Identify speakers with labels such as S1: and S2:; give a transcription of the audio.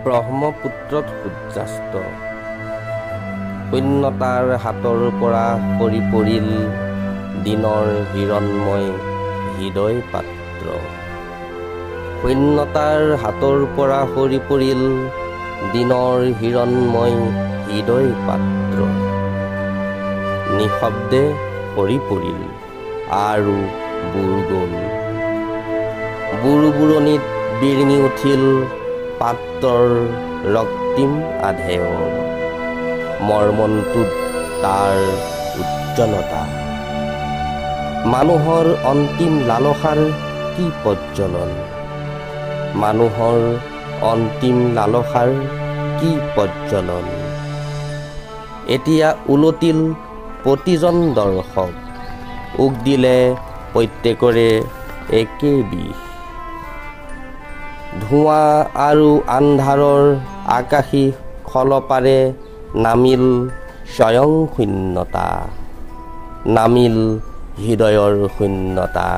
S1: ব্ৰহ্মপুত্ৰত সূৰ্যাস্ত শূন্যতাৰ হাতৰ পৰা সৰি পৰিল দিনৰ হিৰণময় হৃদয় পাত্ৰ। শূন্যতাৰ হাতৰ পৰা সৰি পৰিল দিনৰ হিৰণময় হৃদয় পাত্ৰ। নিশব্দে সৰি পৰিল আৰু বুৰ গ'ল। বুৰবুৰণিত বিৰিঙি উঠিল পাত্ৰৰ ৰক্তিম আধেয়। মৰ্মন্তুদ তাৰ উজ্জ্বলতা। মানুহৰ অন্তিম লালসাৰ কি প্ৰজ্বলন। মানুহৰ অন্তিম লালসাৰ কি প্ৰজ্বলন। এতিয়া উলটিল প্ৰতিজন দৰ্শক। উক দিলে প্ৰত্যেকৰে একে বিষ। ধোঁৱা আৰু আন্ধাৰৰ আকাশী খলপাৰে নামিল স্বয়ং শূন্যতা। নামিল হৃদয়ৰ শূন্যতা।